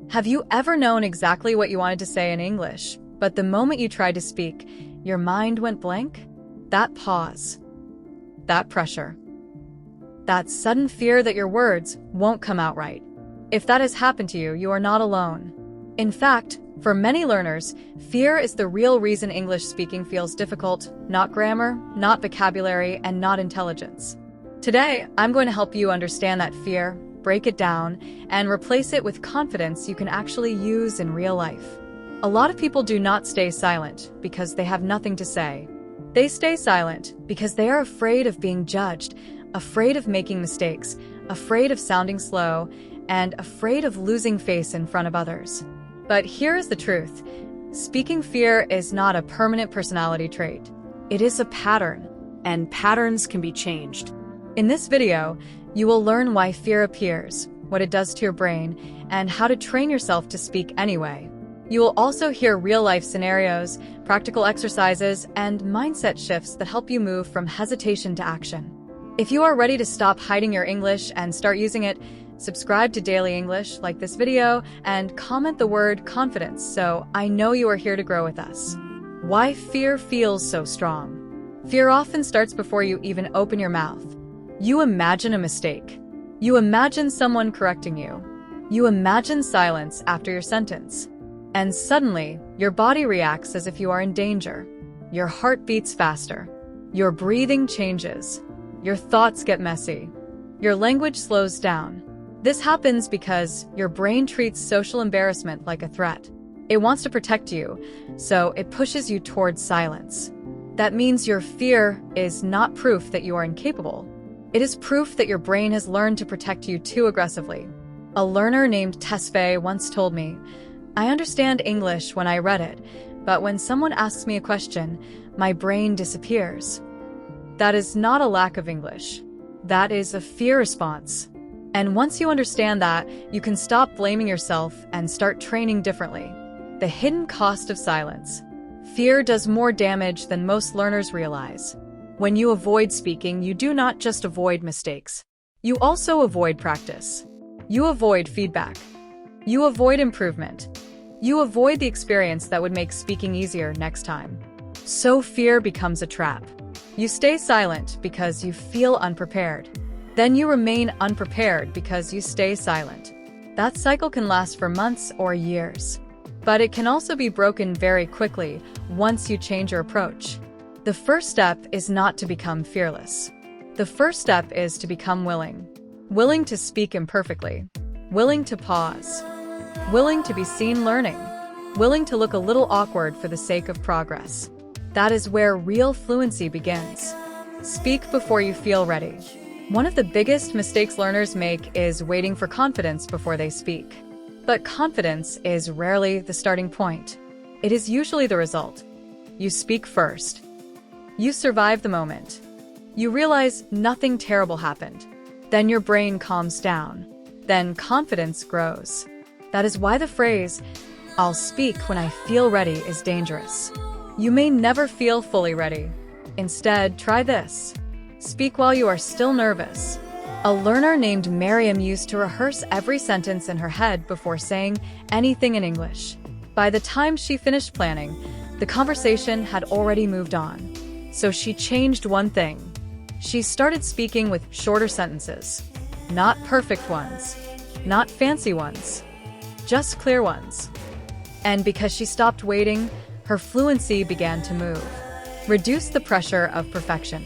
Have you ever known exactly what you wanted to say in English, but the moment you tried to speak, your mind went blank? That pause, that pressure, that sudden fear that your words won't come out right. If that has happened to you, you are not alone. In fact, for many learners, fear is the real reason English speaking feels difficult, not grammar, not vocabulary, and not intelligence. Today, I'm going to help you understand that fear, break it down, and replace it with confidence you can actually use in real life. A lot of people do not stay silent because they have nothing to say. They stay silent because they are afraid of being judged, afraid of making mistakes, afraid of sounding slow, and afraid of losing face in front of others. But here is the truth. Speaking fear is not a permanent personality trait. It is a pattern, and patterns can be changed. In this video, you will learn why fear appears, what it does to your brain, and how to train yourself to speak anyway. You will also hear real-life scenarios, practical exercises, and mindset shifts that help you move from hesitation to action. If you are ready to stop hiding your English and start using it, subscribe to Daily English, like this video, and comment the word confidence so I know you are here to grow with us. Why fear feels so strong. Fear often starts before you even open your mouth. You imagine a mistake. You imagine someone correcting you. You imagine silence after your sentence. And suddenly, your body reacts as if you are in danger. Your heart beats faster. Your breathing changes. Your thoughts get messy. Your language slows down. This happens because your brain treats social embarrassment like a threat. It wants to protect you, so it pushes you towards silence. That means your fear is not proof that you are incapable. It is proof that your brain has learned to protect you too aggressively. A learner named Tesfaye once told me, "I understand English when I read it, but when someone asks me a question, my brain disappears." That is not a lack of English. That is a fear response. And once you understand that, you can stop blaming yourself and start training differently. The hidden cost of silence. Fear does more damage than most learners realize. When you avoid speaking, you do not just avoid mistakes. You also avoid practice. You avoid feedback. You avoid improvement. You avoid the experience that would make speaking easier next time. So fear becomes a trap. You stay silent because you unprepared unprepared. Then you remain unprepared because you stay silent. That cycle can last for months or years. But it can also be broken very quickly once you change your approach. The first step is not to become fearless. The first step is to become willing. Willing to speak imperfectly. Willing to pause. Willing to be seen learning. Willing to look a little awkward for the sake of progress. That is where real fluency begins. Speak before you feel ready. One of the biggest mistakes learners make is waiting for confidence before they speak. But confidence is rarely the starting point. It is usually the result. You speak first. You survive the moment. You realize nothing terrible happened. Then your brain calms down. Then confidence grows. That is why the phrase, "I'll speak when I feel ready," is dangerous. You may never feel fully ready. Instead, try this. Speak while you are still nervous. A learner named Miriam used to rehearse every sentence in her head before saying anything in English. By the time she finished planning, the conversation had already moved on. So she changed one thing. She started speaking with shorter sentences. Not perfect ones. Not fancy ones. Just clear ones. And because she stopped waiting, her fluency began to move. Reduce the pressure of perfection.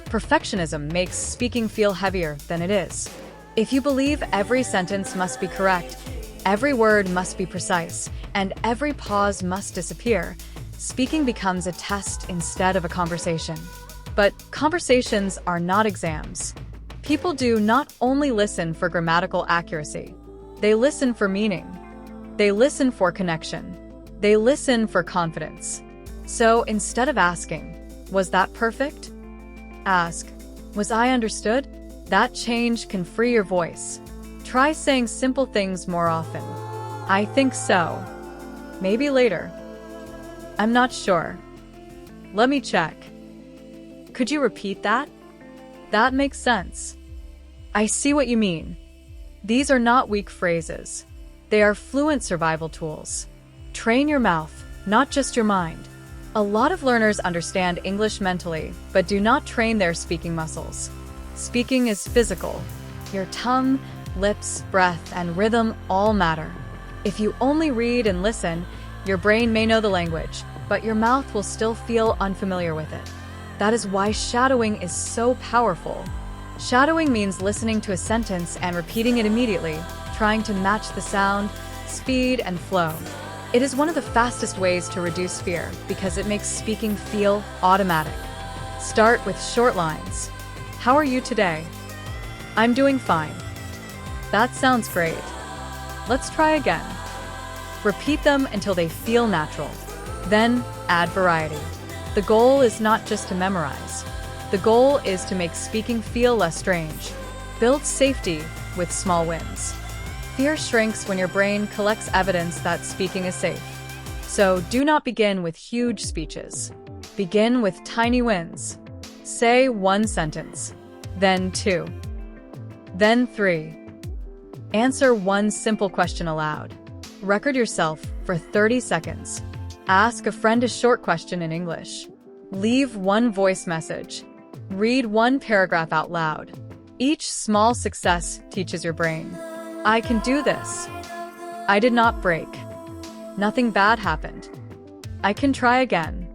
Perfectionism makes speaking feel heavier than it is. If you believe every sentence must be correct, every word must be precise, and every pause must disappear, speaking becomes a test instead of a conversation. But conversations are not exams. People do not only listen for grammatical accuracy. They listen for meaning. They listen for connection. They listen for confidence. So instead of asking, "Was that perfect?" ask, "Was I understood?" That change can free your voice. Try saying simple things more often. "I think so." "Maybe later." "I'm not sure." "Let me check." "Could you repeat that?" "That makes sense." "I see what you mean." These are not weak phrases. They are fluent survival tools. Train your mouth, not just your mind. A lot of learners understand English mentally, but do not train their speaking muscles. Speaking is physical. Your tongue, lips, breath, and rhythm all matter. If you only read and listen, your brain may know the language, but your mouth will still feel unfamiliar with it. That is why shadowing is so powerful. Shadowing means listening to a sentence and repeating it immediately, trying to match the sound, speed, and flow. It is one of the fastest ways to reduce fear because it makes speaking feel automatic. Start with short lines. How are you today? I'm doing fine. That sounds great. Let's try again. Repeat them until they feel natural. Then add variety. The goal is not just to memorize. The goal is to make speaking feel less strange. Build safety with small wins. Fear shrinks when your brain collects evidence that speaking is safe. So do not begin with huge speeches. Begin with tiny wins. Say one sentence, then two, then three. Answer one simple question aloud. Record yourself for 30 seconds. Ask a friend a short question in English. Leave one voice message. Read one paragraph out loud. Each small success teaches your brain, I can do this. I did not break. Nothing bad happened. I can try again.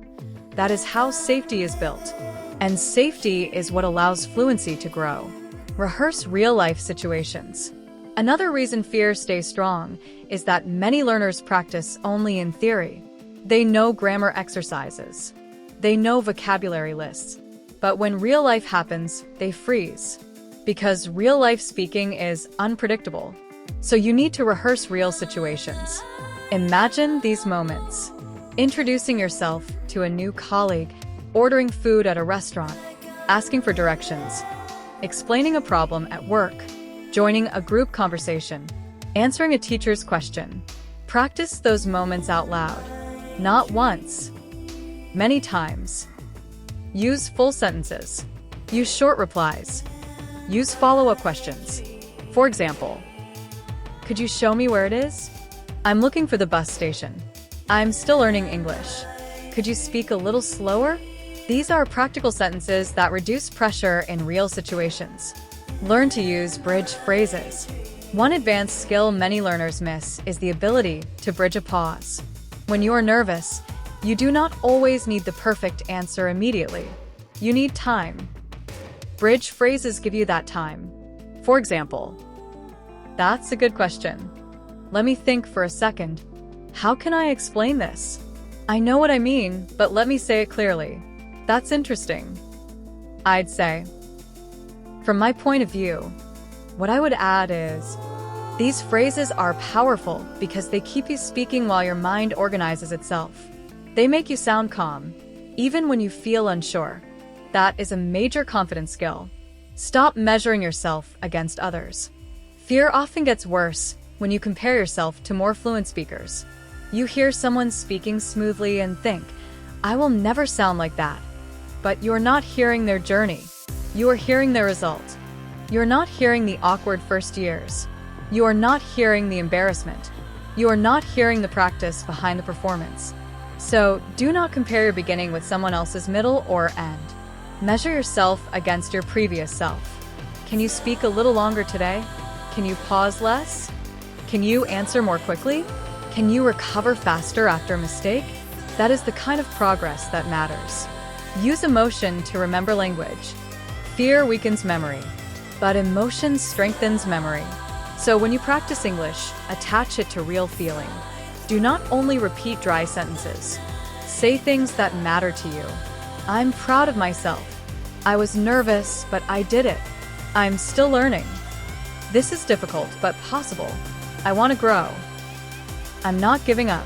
That is how safety is built. And safety is what allows fluency to grow. Rehearse real-life situations. Another reason fear stays strong is that many learners practice only in theory. They know grammar exercises. They know vocabulary lists. But when real life happens, they freeze. Because real-life speaking is unpredictable. So you need to rehearse real situations. Imagine these moments. Introducing yourself to a new colleague, ordering food at a restaurant, asking for directions, explaining a problem at work, joining a group conversation, answering a teacher's question. Practice those moments out loud. Not once. Many times. Use full sentences. Use short replies. Use follow-up questions. For example, could you show me where it is? I'm looking for the bus station. I'm still learning English. Could you speak a little slower? These are practical sentences that reduce pressure in real situations. Learn to use bridge phrases. One advanced skill many learners miss is the ability to bridge a pause. When you are nervous, you do not always need the perfect answer immediately. You need time. Bridge phrases give you that time. For example, that's a good question. Let me think for a second. How can I explain this? I know what I mean, but let me say it clearly. That's interesting. I'd say, from my point of view, what I would add is, these phrases are powerful because they keep you speaking while your mind organizes itself. They make you sound calm, even when you feel unsure. That is a major confidence skill. Stop measuring yourself against others. Fear often gets worse when you compare yourself to more fluent speakers. You hear someone speaking smoothly and think, I will never sound like that. But you're not hearing their journey. You are hearing their result. You're not hearing the awkward first years. You are not hearing the embarrassment. You are not hearing the practice behind the performance. So do not compare your beginning with someone else's middle or end. Measure yourself against your previous self. Can you speak a little longer today? Can you pause less? Can you answer more quickly? Can you recover faster after a mistake? That is the kind of progress that matters. Use emotion to remember language. Fear weakens memory, but emotion strengthens memory. So when you practice English, attach it to real feeling. Do not only repeat dry sentences. Say things that matter to you. I'm proud of myself. I was nervous, but I did it. I'm still learning. This is difficult, but possible. I want to grow. I'm not giving up.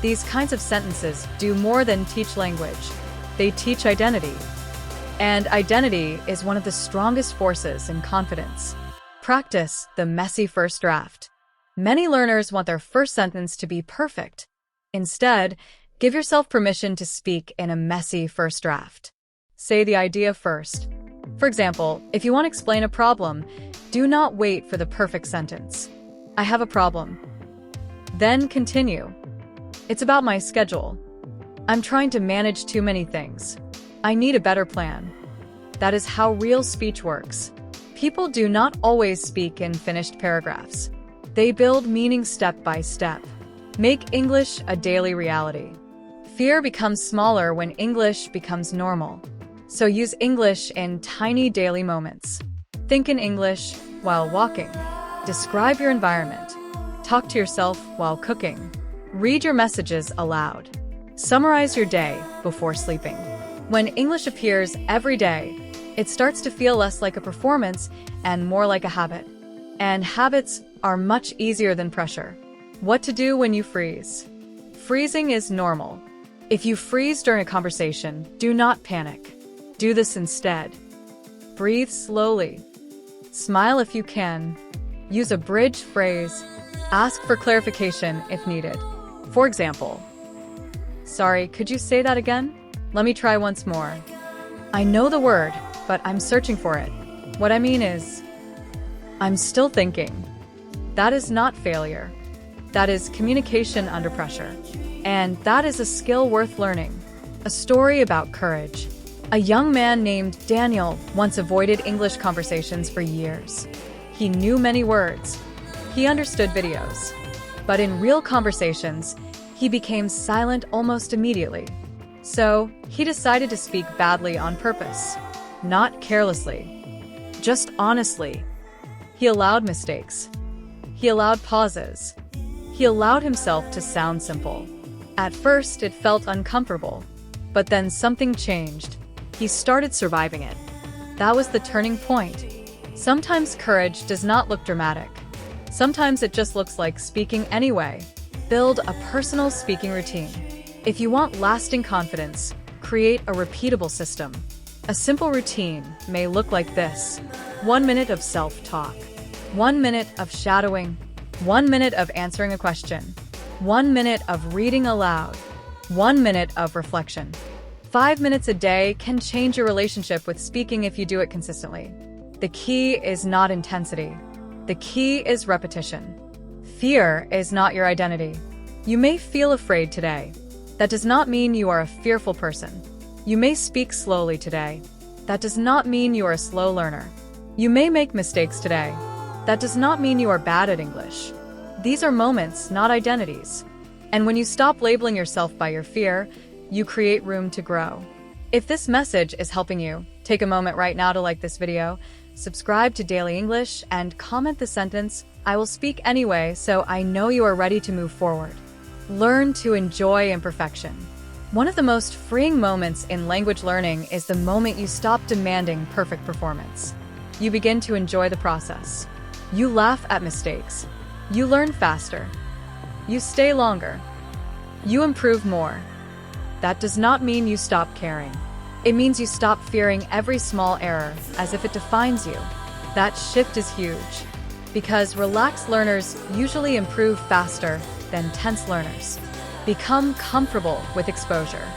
These kinds of sentences do more than teach language. They teach identity. And identity is one of the strongest forces in confidence. Practice the messy first draft. Many learners want their first sentence to be perfect. Instead, give yourself permission to speak in a messy first draft. Say the idea first. For example, if you want to explain a problem, do not wait for the perfect sentence. I have a problem. Then continue. It's about my schedule. I'm trying to manage too many things. I need a better plan. That is how real speech works. People do not always speak in finished paragraphs. They build meaning step by step. Make English a daily reality. Fear becomes smaller when English becomes normal. So use English in tiny daily moments. Think in English while walking. Describe your environment. Talk to yourself while cooking. Read your messages aloud. Summarize your day before sleeping. When English appears every day, it starts to feel less like a performance and more like a habit. And habits are much easier than pressure. What to do when you freeze? Freezing is normal. If you freeze during a conversation, do not panic. Do this instead. Breathe slowly. Smile if you can. Use a bridge phrase. Ask for clarification if needed. For example, "Sorry, could you say that again? Let me try once more. I know the word, but I'm searching for it. What I mean is, I'm still thinking." That is not failure. That is communication under pressure. And that is a skill worth learning. A story about courage. A young man named Daniel once avoided English conversations for years. He knew many words. He understood videos. But in real conversations, he became silent almost immediately. So, he decided to speak badly on purpose. Not carelessly. Just honestly. He allowed mistakes. He allowed pauses. He allowed himself to sound simple. At first, it felt uncomfortable. But then something changed. He started surviving it. That was the turning point. Sometimes courage does not look dramatic. Sometimes it just looks like speaking anyway. Build a personal speaking routine. If you want lasting confidence, create a repeatable system. A simple routine may look like this. 1 minute of self-talk. 1 minute of shadowing. 1 minute of answering a question. 1 minute of reading aloud. 1 minute of reflection. 5 minutes a day can change your relationship with speaking if you do it consistently. The key is not intensity. The key is repetition. Fear is not your identity. You may feel afraid today. That does not mean you are a fearful person. You may speak slowly today. That does not mean you are a slow learner. You may make mistakes today. That does not mean you are bad at English. These are moments, not identities. And when you stop labeling yourself by your fear, you create room to grow. If this message is helping you, take a moment right now to like this video, subscribe to Daily English, and comment the sentence, "I will speak anyway," so I know you are ready to move forward. Learn to enjoy imperfection. One of the most freeing moments in language learning is the moment you stop demanding perfect performance. You begin to enjoy the process. You laugh at mistakes. You learn faster. You stay longer. You improve more. That does not mean you stop caring. It means you stop fearing every small error as if it defines you. That shift is huge, because relaxed learners usually improve faster than tense learners. Become comfortable with exposure.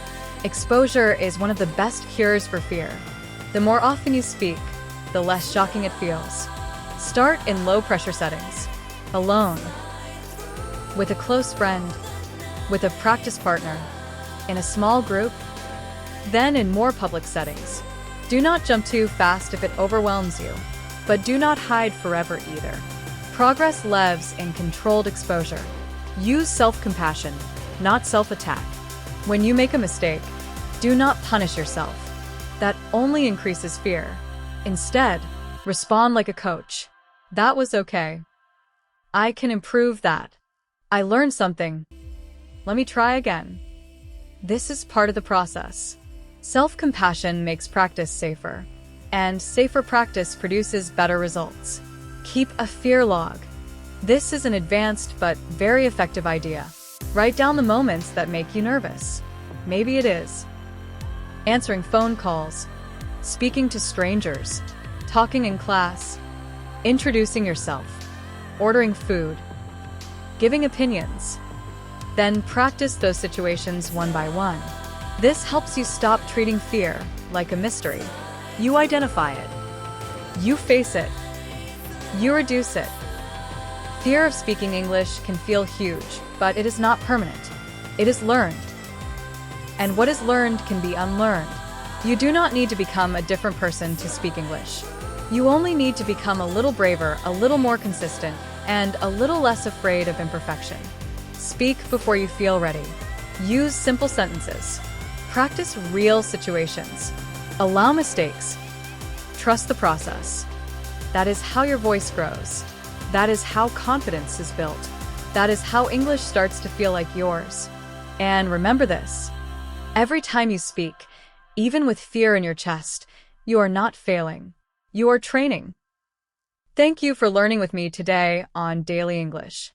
Exposure is one of the best cures for fear. The more often you speak, the less shocking it feels. Start in low-pressure settings. Alone. With a close friend. With a practice partner. In a small group. Then in more public settings. Do not jump too fast if it overwhelms you. But do not hide forever either. Progress lives in controlled exposure. Use self-compassion, not self-attack. When you make a mistake, do not punish yourself. That only increases fear. Instead, respond like a coach. "That was okay. I can improve that. I learned something. Let me try again." This is part of the process. Self-compassion makes practice safer, and safer practice produces better results. Keep a fear log. This is an advanced but very effective idea. Write down the moments that make you nervous. Maybe it is answering phone calls, speaking to strangers, talking in class, introducing yourself, ordering food, giving opinions. Then practice those situations one by one. This helps you stop treating fear like a mystery. You identify it. You face it. You reduce it. Fear of speaking English can feel huge, but it is not permanent. It is learned. And what is learned can be unlearned. You do not need to become a different person to speak English. You only need to become a little braver, a little more consistent, and a little less afraid of imperfection. Speak before you feel ready. Use simple sentences. Practice real situations. Allow mistakes. Trust the process. That is how your voice grows. That is how confidence is built. That is how English starts to feel like yours. And remember this: every time you speak, even with fear in your chest, you are not failing. You are training. Thank you for learning with me today on Daily English.